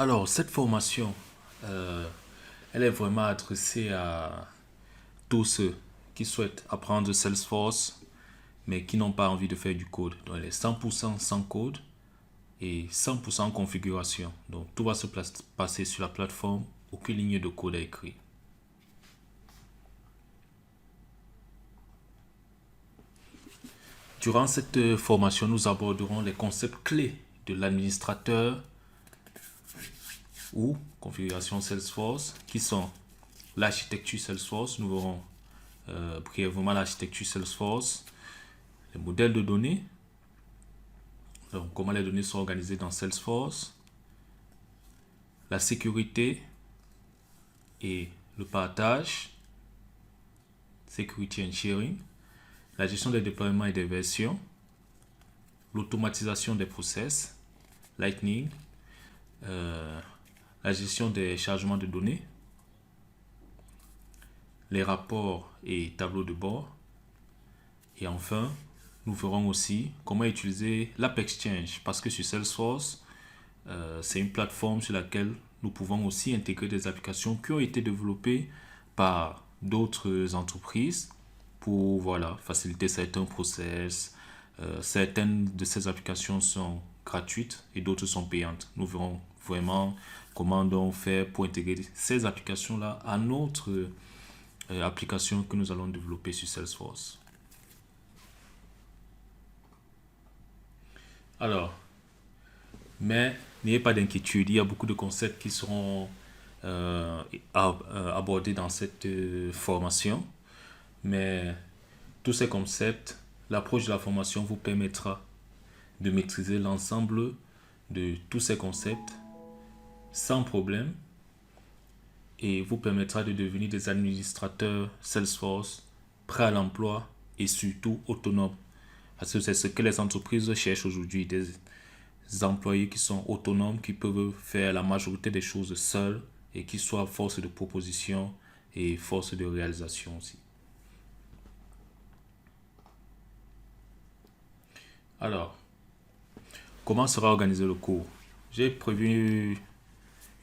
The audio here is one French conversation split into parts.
Alors, cette formation, elle est vraiment adressée à tous ceux qui souhaitent apprendre Salesforce, mais qui n'ont pas envie de faire du code. Donc, elle est 100% sans code et 100% en configuration. Donc, tout va se passer sur la plateforme, aucune ligne de code à écrire. Durant cette formation, nous aborderons les concepts clés de l'administrateur ou configuration Salesforce, qui sont l'architecture Salesforce. Nous verrons brièvement l'architecture Salesforce, les modèles de données, donc comment les données sont organisées dans Salesforce, la sécurité et le partage, security and sharing, la gestion des déploiements et des versions, l'automatisation des process, Lightning, la gestion des chargements de données, les rapports et tableaux de bord. Et enfin, nous verrons aussi comment utiliser l'App Exchange, parce que sur Salesforce, c'est une plateforme sur laquelle nous pouvons aussi intégrer des applications qui ont été développées par d'autres entreprises pour faciliter certains process. Certaines de ces applications sont gratuites et d'autres sont payantes. Nous verrons vraiment comment on fait pour intégrer ces applications-là à notre application que nous allons développer sur Salesforce. Alors, mais n'ayez pas d'inquiétude, il y a beaucoup de concepts qui seront abordés dans cette formation. Mais tous ces concepts, l'approche de la formation vous permettra de maîtriser l'ensemble de tous ces concepts sans problème et vous permettra de devenir des administrateurs Salesforce prêts à l'emploi et surtout autonomes. Parce que c'est ce que les entreprises cherchent aujourd'hui, des employés qui sont autonomes, qui peuvent faire la majorité des choses seuls et qui soient force de proposition et force de réalisation aussi. Alors, comment sera organisé le cours? J'ai prévu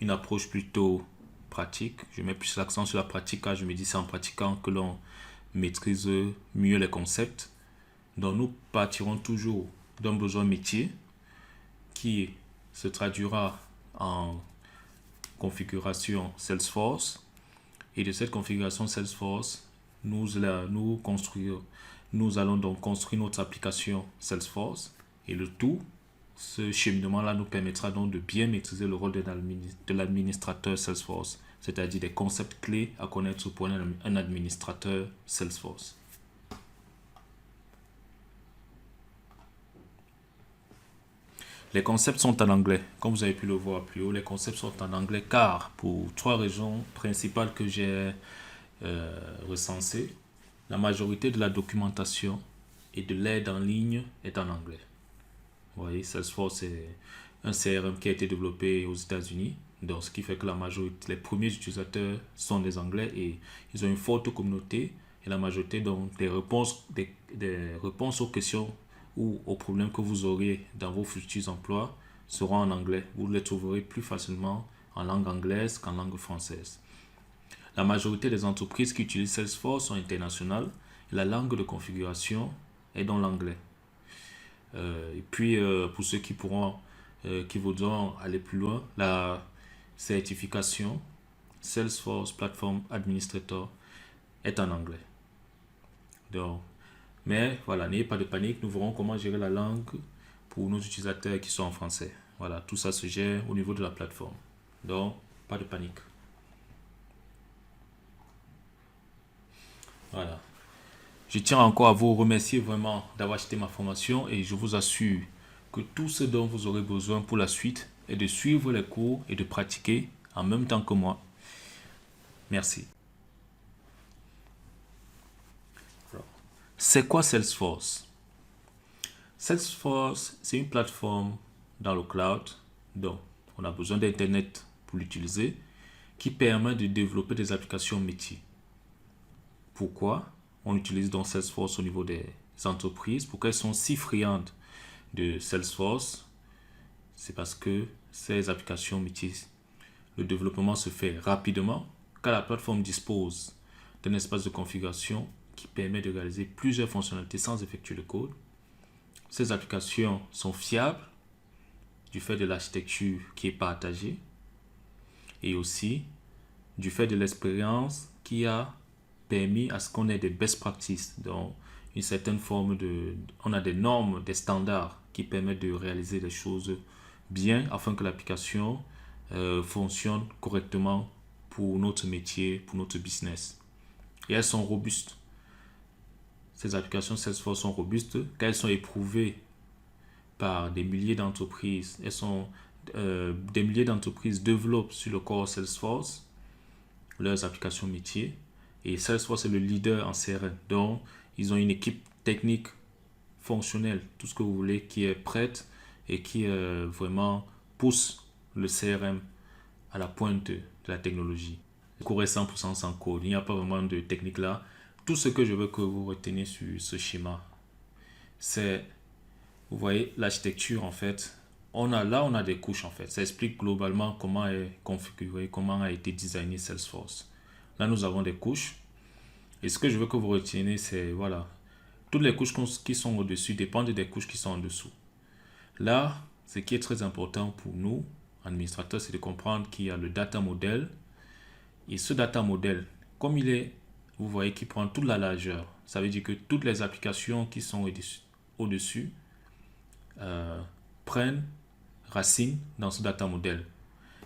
une approche plutôt pratique. Je mets plus l'accent sur la pratique car je me dis c'est en pratiquant que l'on maîtrise mieux les concepts. Donc nous partirons toujours d'un besoin métier qui se traduira en configuration Salesforce. Et de cette configuration Salesforce, nous allons donc construire notre application Salesforce. Et le tout, ce cheminement-là nous permettra donc de bien maîtriser le rôle de l'administrateur Salesforce, c'est-à-dire des concepts clés à connaître pour un administrateur Salesforce. Les concepts sont en anglais. Comme vous avez pu le voir plus haut, les concepts sont en anglais car pour trois raisons principales que j'ai recensées, la majorité de la documentation et de l'aide en ligne est en anglais. Vous voyez, Salesforce est un CRM qui a été développé aux États-Unis. Donc, ce qui fait que la majorité, les premiers utilisateurs sont des Anglais et ils ont une forte communauté. Et la majorité donc, des réponses aux questions ou aux problèmes que vous aurez dans vos futurs emplois seront en anglais. Vous les trouverez plus facilement en langue anglaise qu'en langue française. La majorité des entreprises qui utilisent Salesforce sont internationales et la langue de configuration est dans l'anglais. Et puis, pour ceux qui voudront aller plus loin, la certification Salesforce Platform Administrator est en anglais. Donc, mais voilà, n'ayez pas de panique, nous verrons comment gérer la langue pour nos utilisateurs qui sont en français. Voilà, tout ça se gère au niveau de la plateforme. Donc, pas de panique. Voilà. Je tiens encore à vous remercier vraiment d'avoir acheté ma formation et je vous assure que tout ce dont vous aurez besoin pour la suite est de suivre les cours et de pratiquer en même temps que moi. Merci. C'est quoi Salesforce? Salesforce, c'est une plateforme dans le cloud, donc on a besoin d'Internet pour l'utiliser, qui permet de développer des applications métiers. Pourquoi on utilise donc Salesforce au niveau des entreprises? Pourquoi elles sont si friandes de Salesforce? C'est parce que ces applications métiers, le développement se fait rapidement car la plateforme dispose d'un espace de configuration qui permet de réaliser plusieurs fonctionnalités sans effectuer le code. Ces applications sont fiables du fait de l'architecture qui est partagée et aussi du fait de l'expérience qui a permis à ce qu'on ait des best practices, donc une certaine forme de... On a des normes, des standards qui permettent de réaliser les choses bien afin que l'application fonctionne correctement pour notre métier, pour notre business. Et elles sont robustes. Ces applications Salesforce sont robustes car elles sont éprouvées par des milliers d'entreprises. Des milliers d'entreprises développent sur le corps Salesforce leurs applications métiers. Et Salesforce est le leader en CRM. Donc, ils ont une équipe technique, fonctionnelle, tout ce que vous voulez, qui est prête et qui vraiment pousse le CRM à la pointe de la technologie. Courir 100% sans code. Il n'y a pas vraiment de technique là. Tout ce que je veux que vous reteniez sur ce schéma, c'est, vous voyez, l'architecture en fait. On a des couches en fait. Ça explique globalement comment est configuré, comment a été designé Salesforce. Là, nous avons des couches. Et ce que je veux que vous reteniez, c'est, voilà, toutes les couches qui sont au-dessus dépendent des couches qui sont en dessous. Là, ce qui est très important pour nous, administrateurs, c'est de comprendre qu'il y a le data model. Et ce data model, comme il est, vous voyez qu'il prend toute la largeur. Ça veut dire que toutes les applications qui sont au-dessus prennent racine dans ce data model.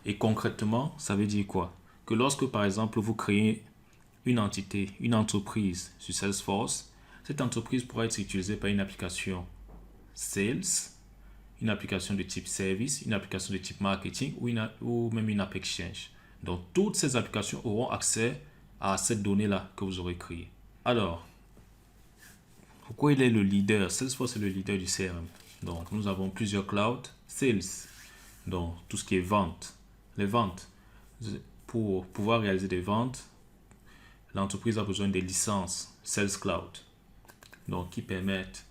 Et concrètement, ça veut dire quoi? Que lorsque, par exemple, vous créez une entité, une entreprise sur Salesforce, cette entreprise pourra être utilisée par une application Sales, une application de type Service, une application de type Marketing ou même une App Exchange. Donc, toutes ces applications auront accès à cette donnée-là que vous aurez créée. Alors, pourquoi il est le leader? Salesforce est le leader du CRM. Donc, nous avons plusieurs clouds. Sales, donc tout ce qui est vente. Les ventes. Pour pouvoir réaliser des ventes, l'entreprise a besoin des licences Sales Cloud. Donc, qui permettent,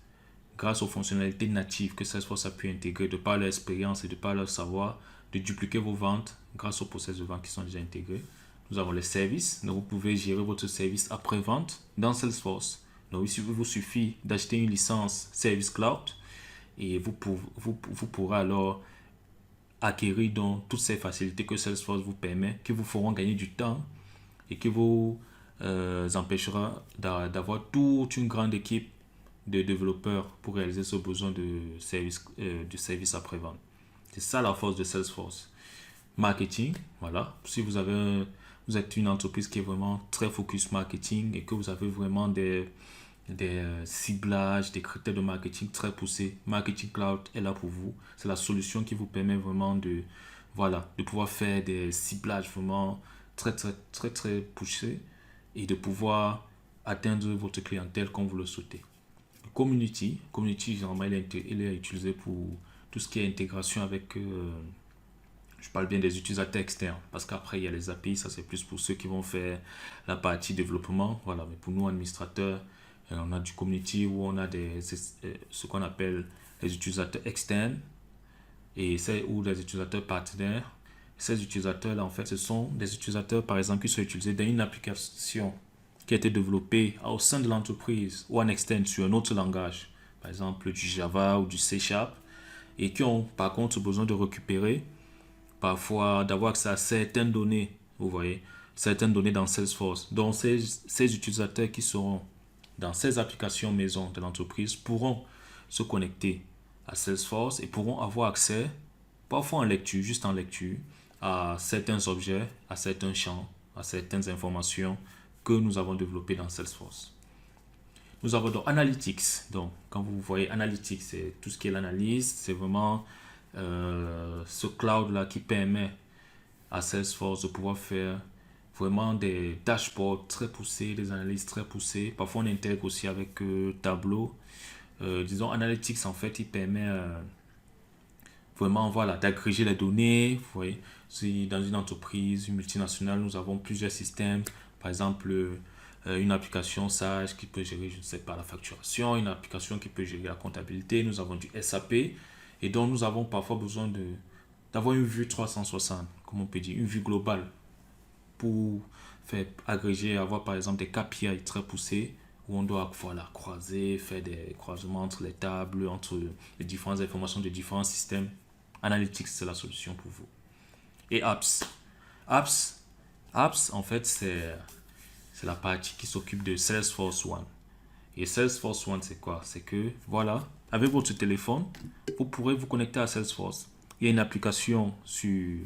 grâce aux fonctionnalités natives que Salesforce a pu intégrer de par leur expérience et de par leur savoir, de dupliquer vos ventes grâce aux process de vente qui sont déjà intégrés. Nous avons les services. Donc, vous pouvez gérer votre service après-vente dans Salesforce. Donc, il vous suffit d'acheter une licence Service Cloud et vous pourrez alors acquérir donc toutes ces facilités que Salesforce vous permet, qui vous feront gagner du temps et qui vous empêchera d'avoir toute une grande équipe de développeurs pour réaliser ce besoin de service après-vente. C'est ça la force de Salesforce. Marketing, voilà. Si vous êtes une entreprise qui est vraiment très focus marketing et que vous avez vraiment des ciblages, des critères de marketing très poussés, Marketing Cloud est là pour vous. C'est la solution qui vous permet vraiment de pouvoir faire des ciblages vraiment très, très, très, très poussés et de pouvoir atteindre votre clientèle comme vous le souhaitez. Community, généralement, il est utilisé pour tout ce qui est intégration avec, je parle bien des utilisateurs externes, parce qu'après, il y a les API, ça c'est plus pour ceux qui vont faire la partie développement. Voilà, mais pour nous, administrateurs, on a du community où on a ce qu'on appelle les utilisateurs externes ou des utilisateurs partenaires. Ces utilisateurs-là, en fait, ce sont des utilisateurs, par exemple, qui sont utilisés dans une application qui a été développée au sein de l'entreprise ou en externe sur un autre langage, par exemple du Java ou du C#, et qui ont par contre besoin de récupérer, parfois d'avoir accès à certaines données, vous voyez, certaines données dans Salesforce. Donc, ces utilisateurs qui seront dans ces applications maison de l'entreprise pourront se connecter à Salesforce et pourront avoir accès, parfois en lecture, juste en lecture, à certains objets, à certains champs, à certaines informations que nous avons développées dans Salesforce. Nous avons donc Analytics. Donc, quand vous voyez Analytics, c'est tout ce qui est l'analyse. C'est vraiment ce cloud-là qui permet à Salesforce de pouvoir faire vraiment des dashboards très poussés, des analyses très poussées. Parfois, on intègre aussi avec Tableau. Disons, Analytics, en fait, il permet vraiment d'agréger les données. Vous voyez, si dans une entreprise, une multinationale, nous avons plusieurs systèmes. Par exemple, une application Sage qui peut gérer, je ne sais pas, la facturation, une application qui peut gérer la comptabilité. Nous avons du SAP et donc nous avons parfois besoin d'avoir une vue 360, comme on peut dire, une vue globale pour faire agréger, avoir par exemple des KPI très poussés où on doit voilà, croiser, faire des croisements entre les tables, entre les différentes informations de différents systèmes. Analytics, c'est la solution pour vous. Et apps. Apps, apps en fait, c'est la partie qui s'occupe de Salesforce One. Et Salesforce One, c'est quoi? C'est que, voilà, avec votre téléphone, vous pourrez vous connecter à Salesforce. Il y a une application sur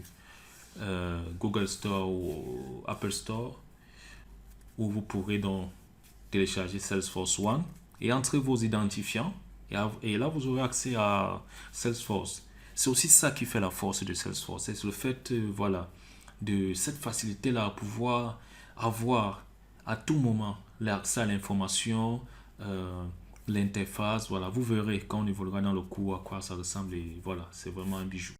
Google Store ou Apple Store où vous pourrez donc télécharger Salesforce One et entrer vos identifiants. Et là, vous aurez accès à Salesforce. C'est aussi ça qui fait la force de Salesforce. C'est le fait, voilà, de cette facilité-là à pouvoir avoir à tout moment l'accès à l'information, l'interface. Voilà, vous verrez quand on évoluera dans le cours à quoi ça ressemble. Et voilà, c'est vraiment un bijou.